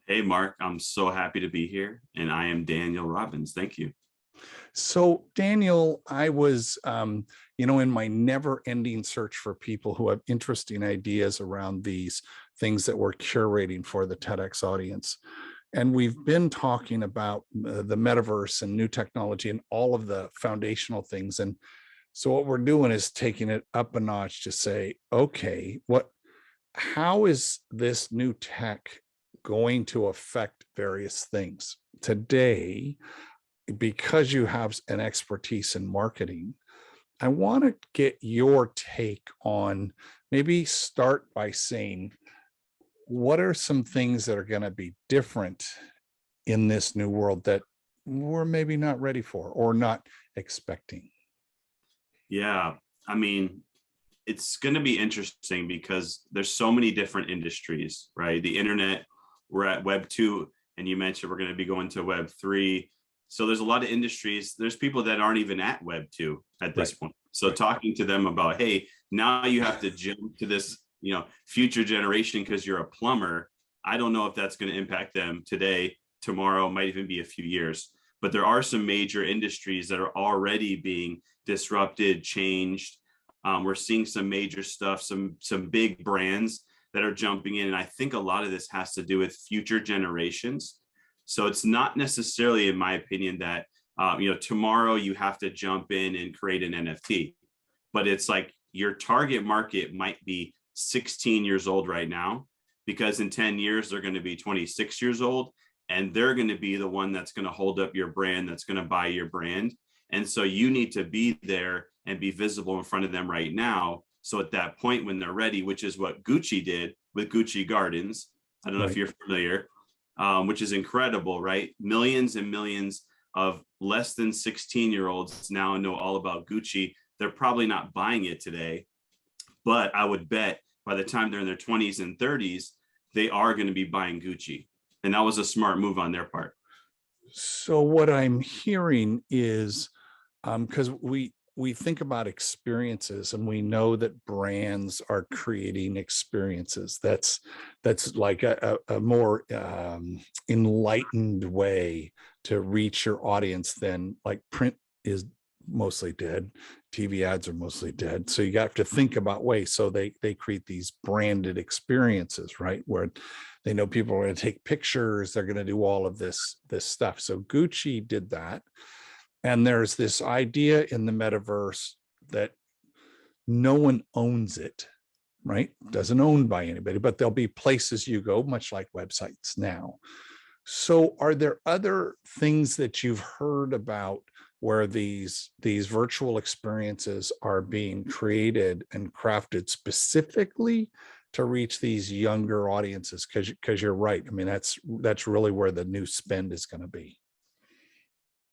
Hey, Mark, I'm so happy to be here. And I am Daniel Robbins. Thank you. So, Daniel, I was, in my never-ending search for people who have interesting ideas around these things that we're curating for the TEDx audience. And we've been talking about the metaverse and new technology and all of the foundational things. And so, what we're doing is taking it up a notch to say, okay, how is this new tech going to affect various things today? Because you have an expertise in marketing, I want to get your take on, maybe start by saying, what are some things that are going to be different in this new world that we're maybe not ready for or not expecting? Yeah, I mean, it's going to be interesting because there's so many different industries, right? The internet, we're at Web 2, and you mentioned we're going to be going to Web 3. So there's a lot of industries. There's people that aren't even at Web 2 at this Right. point. So talking to them about, hey, now you have to jump to this, future generation because you're a plumber. I don't know if that's going to impact them today, tomorrow, might even be a few years. But there are some major industries that are already being disrupted, changed. We're seeing some major stuff, some big brands that are jumping in. And I think a lot of this has to do with future generations. So it's not necessarily, in my opinion, that tomorrow you have to jump in and create an NFT, but it's like your target market might be 16 years old right now, because in 10 years they're going to be 26 years old, and they're going to be the one that's going to hold up your brand, that's going to buy your brand. And so you need to be there and be visible in front of them right now. So at that point, when they're ready, which is what Gucci did with Gucci Gardens. I don't know if Right. you're familiar, which is incredible, right? Millions and millions of less than 16-year-olds now know all about Gucci. They're probably not buying it today, but I would bet by the time they're in their 20s and 30s, they are going to be buying Gucci. And that was a smart move on their part. So what I'm hearing is, because we think about experiences and we know that brands are creating experiences. That's like a more enlightened way to reach your audience than like print is mostly dead. TV ads are mostly dead. So you have to think about ways. So they create these branded experiences, right? Where they know people are going to take pictures, they're going to do all of this stuff. So Gucci did that. And there's this idea in the metaverse that no one owns it, right? Doesn't owned by anybody, but there'll be places you go, much like websites now. So are there other things that you've heard about where these virtual experiences are being created and crafted specifically to reach these younger audiences? Because you're right. I mean, that's really where the new spend is going to be.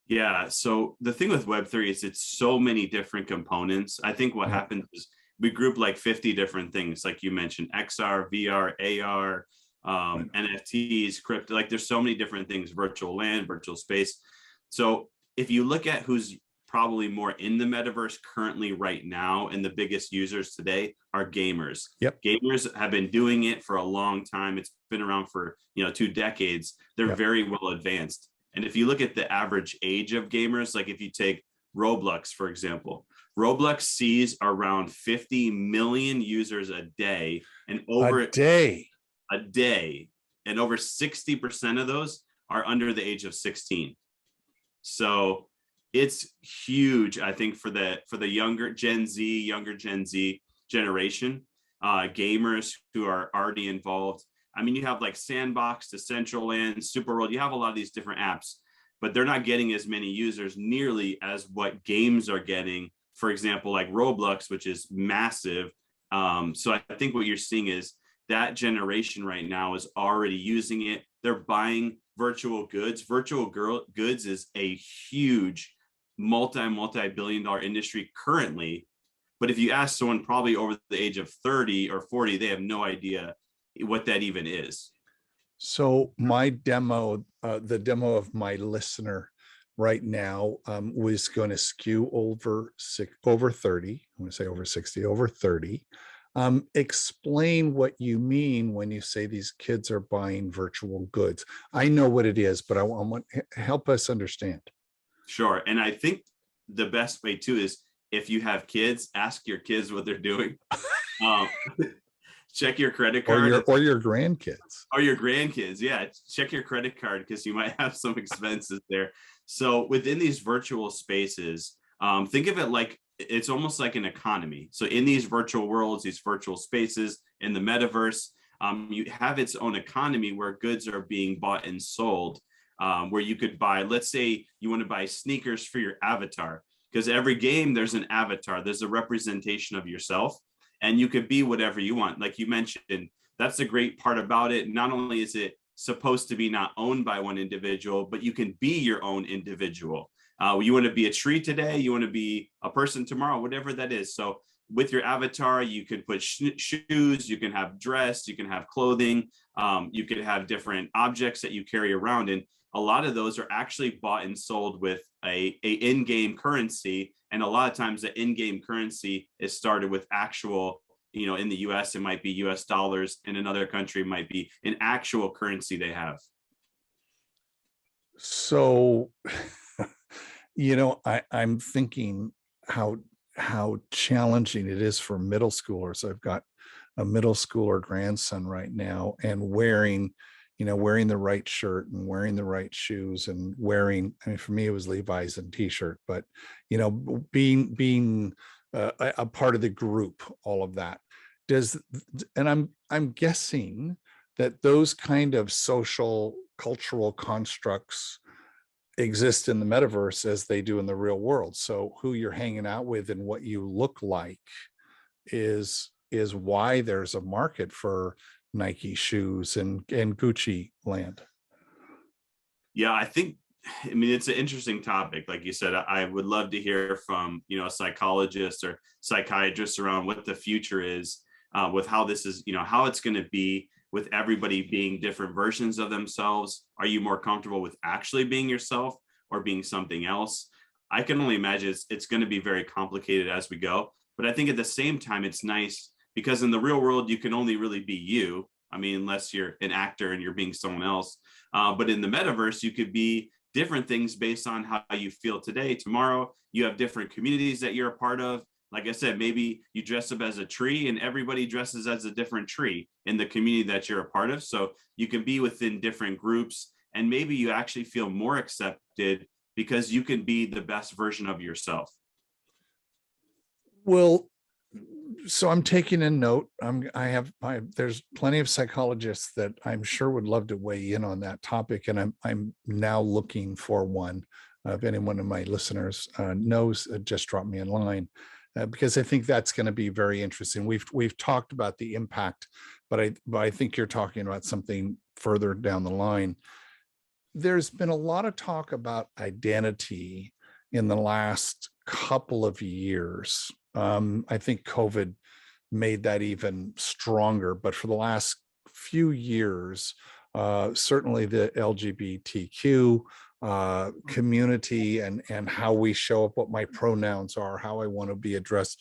Yeah. So the thing with Web3 is it's so many different components. I think what Yeah. happens is we group like 50 different things, like you mentioned, XR, VR, AR, Right. NFTs, crypto. Like there's so many different things, virtual land, virtual space. So if you look at who's probably more in the metaverse currently right now, and the biggest users today are gamers. Yep. Gamers have been doing it for a long time. It's been around for 2 decades. They're Yep. very well advanced. And if you look at the average age of gamers, like if you take Roblox, for example, Roblox sees around 50 million users a day, and A over day. a day, and over 60% of those are under the age of 16. So it's huge, I think, for the younger Gen Z generation, gamers who are already involved. I mean, you have like Sandbox, Decentraland, Superworld. You have a lot of these different apps, but they're not getting as many users nearly as what games are getting. For example, like Roblox, which is massive. So I think what you're seeing is that generation right now is already using it. They're buying virtual goods. Goods is a huge multi-billion dollar industry currently. But if you ask someone probably over the age of 30 or 40, they have no idea what that even is. So my demo, the demo of my listener right now was going to skew over 30. I want to say over 60, over 30. Explain what you mean when you say these kids are buying virtual goods. I know what it is, but I want help us understand. Sure. And I think the best way too is if you have kids, ask your kids what they're doing. Um, check your credit Or card your grandkids. or your grandkids. Yeah, check your credit card because you might have some expenses there. So within these virtual spaces, think of it like it's almost like an economy. So in these virtual worlds, these virtual spaces in the metaverse, you have its own economy where goods are being bought and sold. Where you could buy, let's say you want to buy sneakers for your avatar, because every game there's an avatar, there's a representation of yourself, and you could be whatever you want. Like you mentioned, that's the great part about it. Not only is it supposed to be not owned by one individual, but you can be your own individual. You want to be a tree today, you want to be a person tomorrow, whatever that is. So with your avatar, you can put shoes, you can have dress, you can have clothing, you could have different objects that you carry around. And a lot of those are actually bought and sold with a in-game currency. And a lot of times the in-game currency is started with actual, in the US, it might be US dollars. In another country, it might be an actual currency they have. So, I'm thinking how challenging it is for middle schoolers. I've got a middle schooler grandson right now, and wearing the right shirt and wearing the right shoes and for me, it was Levi's and t-shirt, but, being a part of the group, all of that and I'm guessing that those kind of social cultural constructs exist in the metaverse as they do in the real world. So who you're hanging out with and what you look like is why there's a market for Nike shoes and Gucci land. Yeah, I mean, it's an interesting topic. Like you said, I would love to hear from, a psychologist or psychiatrist around what the future is with how this is, how it's going to be with everybody being different versions of themselves. Are you more comfortable with actually being yourself or being something else? I can only imagine it's going to be very complicated as we go. But I think at the same time, it's nice because in the real world, you can only really be you. I mean, unless you're an actor and you're being someone else. But in the metaverse, you could be different things based on how you feel today. Tomorrow, you have different communities that you're a part of. Like I said, maybe you dress up as a tree and everybody dresses as a different tree in the community that you're a part of. So you can be within different groups and maybe you actually feel more accepted because you can be the best version of yourself. Well, so I'm taking a note. There's plenty of psychologists that I'm sure would love to weigh in on that topic. And I'm now looking for one. If anyone of my listeners knows, just drop me a line. Because I think that's going to be very interesting. We've talked about the impact, but I think you're talking about something further down the line. There's been a lot of talk about identity in the last couple of years. I think COVID made that even stronger, but for the last few years, certainly the LGBTQ community and how we show up, what my pronouns are, how I want to be addressed.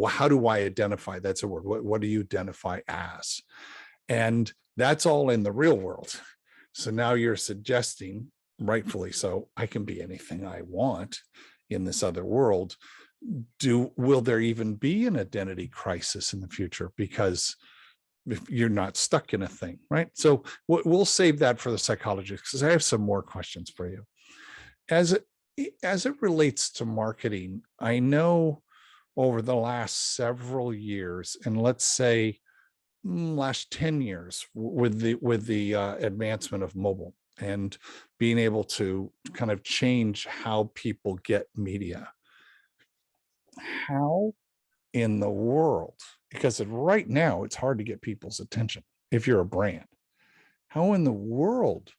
How do I identify? That's a word. What do you identify as? And that's all in the real world. So now you're suggesting, rightfully so, I can be anything I want in this other world. Will there even be an identity crisis in the future? Because if you're not stuck in a thing, right? So we'll save that for the psychologist because I have some more questions for you. As it relates to marketing, I know over the last several years, and let's say last 10 years, with the advancement of mobile and being able to kind of change how people get media, how in the world, because right now it's hard to get people's attention if you're a brand, how in the world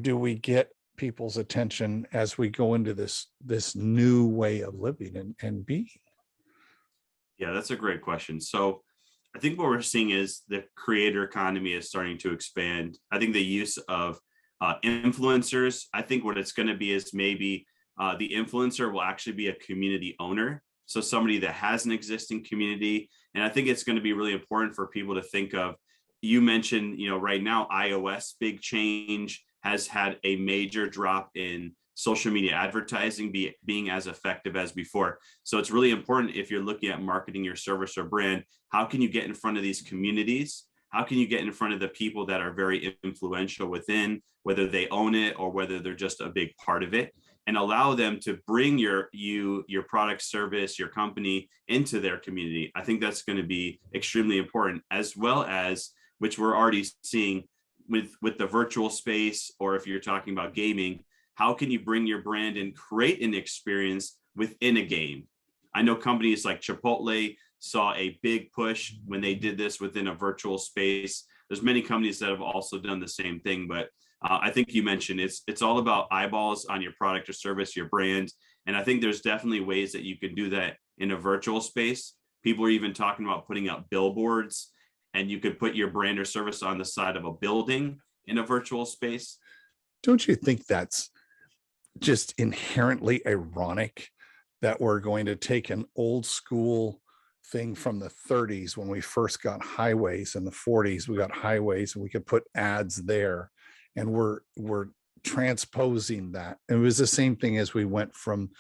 do we get people's attention as we go into this new way of living and being? Yeah, that's a great question. So I think what we're seeing is the creator economy is starting to expand. I think the use of influencers, I think what it's going to be is maybe the influencer will actually be a community owner. So somebody that has an existing community. And I think it's going to be really important for people to think of. You mentioned, right now, iOS, big change, has had a major drop in social media advertising being as effective as before. So it's really important, if you're looking at marketing your service or brand, how can you get in front of these communities? How can you get in front of the people that are very influential within, whether they own it or whether they're just a big part of it, and allow them to bring your product, service, your company into their community? I think that's going to be extremely important, as well as, which we're already seeing with the virtual space, or if you're talking about gaming, how can you bring your brand and create an experience within a game? I know companies like Chipotle saw a big push when they did this within a virtual space. There's many companies that have also done the same thing, but I think you mentioned it's all about eyeballs on your product or service, your brand. And I think there's definitely ways that you can do that in a virtual space. People are even talking about putting up billboards, and you could put your brand or service on the side of a building in a virtual space. Don't you think that's just inherently ironic that we're going to take an old school thing from the 30s, when we first got highways, in the 40s we got highways and we could put ads there, and we're transposing that. It was the same thing as we went from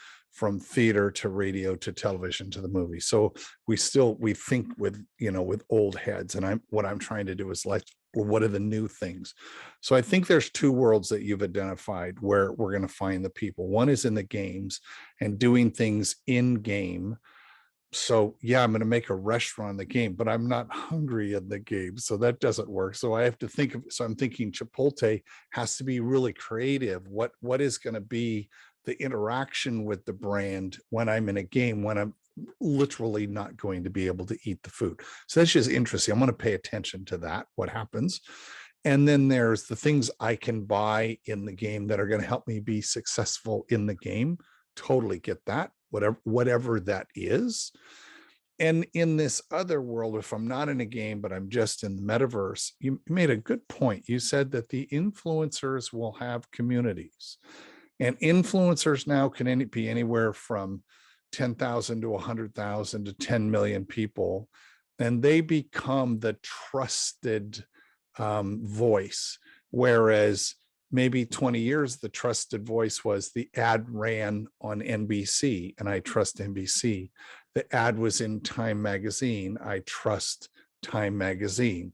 theater to radio to television to the movie. So we think with old heads, and what I'm trying to do is, like, well, what are the new things? So I think there's two worlds that you've identified where we're going to find the people. One is in the games and doing things in game. So yeah, I'm going to make a restaurant in the game, but I'm not hungry in the game, so that doesn't work. So I have to think of, so I'm thinking Chipotle has to be really creative. What is going to be the interaction with the brand when I'm in a game, when I'm literally not going to be able to eat the food? So that's just interesting. I'm going to pay attention to that, what happens. And then there's the things I can buy in the game that are going to help me be successful in the game. Totally get that, whatever that is. And in this other world, if I'm not in a game, but I'm just in the metaverse, you made a good point. You said that the influencers will have communities, and influencers now can be anywhere from 10,000 to 100,000 to 10 million people, and they become the trusted voice. Whereas maybe 20 years, the trusted voice was the ad ran on NBC, and I trust NBC. The ad was in Time magazine. I trust Time magazine.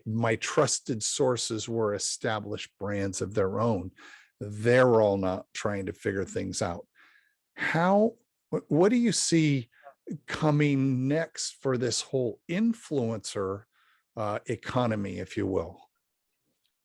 My trusted sources were established brands of their own. They're all not trying to figure things out. What do you see coming next for this whole influencer economy, if you will?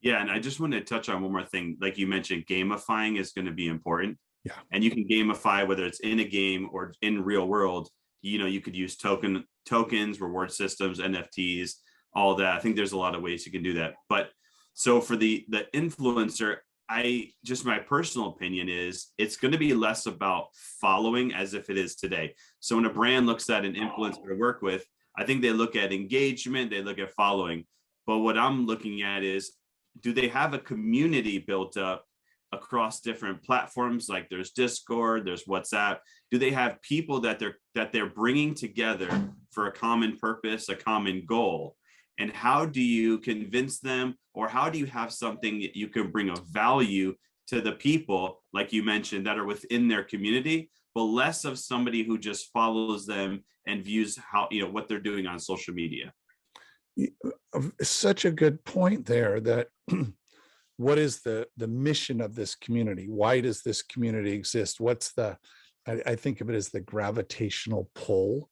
Yeah, and I just wanted to touch on one more thing. Like you mentioned, gamifying is going to be important. Yeah. And you can gamify whether it's in a game or in real world. You could use tokens, reward systems, NFTs, all that. I think there's a lot of ways you can do that. But so for the influencer, my personal opinion is it's going to be less about following as if it is today. So when a brand looks at an influencer to work with, I think they look at engagement, they look at following. But what I'm looking at is, do they have a community built up across different platforms? Like there's Discord, there's WhatsApp. Do they have people that they're bringing together for a common purpose, a common goal? And how do you convince them, or how do you have something that you can bring of value to the people, like you mentioned, that are within their community, but less of somebody who just follows them and views what they're doing on social media? Such a good point there, that what is the mission of this community? Why does this community exist? I think of it as the gravitational pull.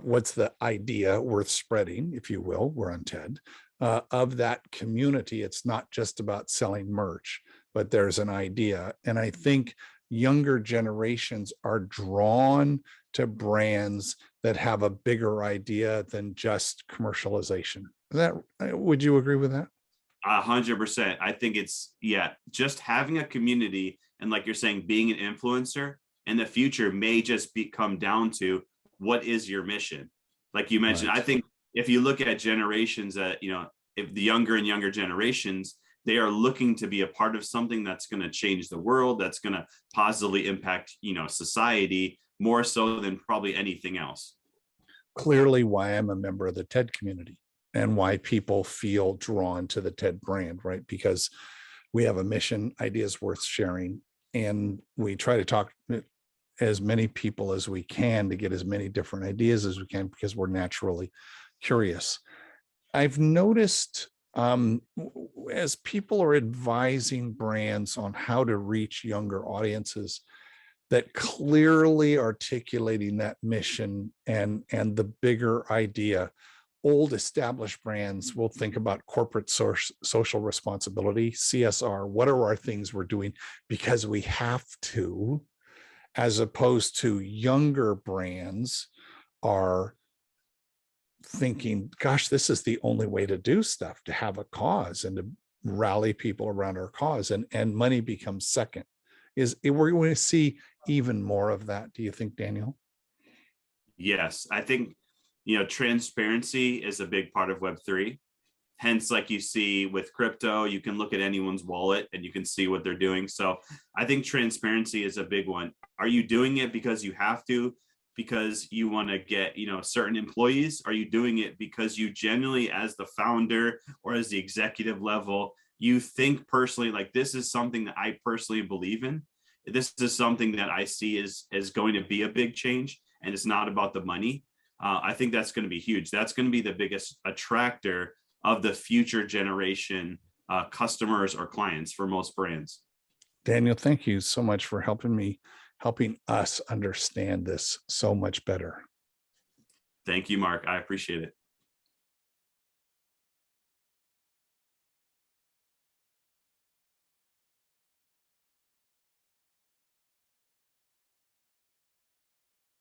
What's the idea worth spreading, if you will? We're on TED, of that community. It's not just about selling merch, but there's an idea. And I think younger generations are drawn to brands that have a bigger idea than just commercialization. Would you agree with that? 100%. I think just having a community, and like you're saying, being an influencer in the future may just come down to, what is your mission? Like you mentioned, right. I think if you look at generations, if the younger and younger generations, they are looking to be a part of something that's going to change the world, that's going to positively impact, society, more so than probably anything else. Clearly why I'm a member of the TED community and why people feel drawn to the TED brand, right? Because we have a mission, ideas worth sharing, and we try to talk as many people as we can to get as many different ideas as we can because we're naturally curious. I've noticed as people are advising brands on how to reach younger audiences, that clearly articulating that mission and the bigger idea. Old established brands will think about corporate social responsibility, CSR. What are our things we're doing because we have to, as opposed to younger brands are thinking, gosh, this is the only way to do stuff, to have a cause and to rally people around our cause, and money becomes second. We're going to see even more of that, do you think, Daniel? Yes, I think, transparency is a big part of Web3. Hence, like you see with crypto, you can look at anyone's wallet and you can see what they're doing. So I think transparency is a big one. Are you doing it because you have to, because you want to get, certain employees? Are you doing it because you genuinely, as the founder or as the executive level, you think personally, like, this is something that I personally believe in? This is something that I see is going to be a big change, and it's not about the money. I think that's going to be huge. That's going to be the biggest attractor of the future generation customers or clients for most brands. Daniel, thank you so much for helping us understand this so much better. Thank you, Mark. I appreciate it.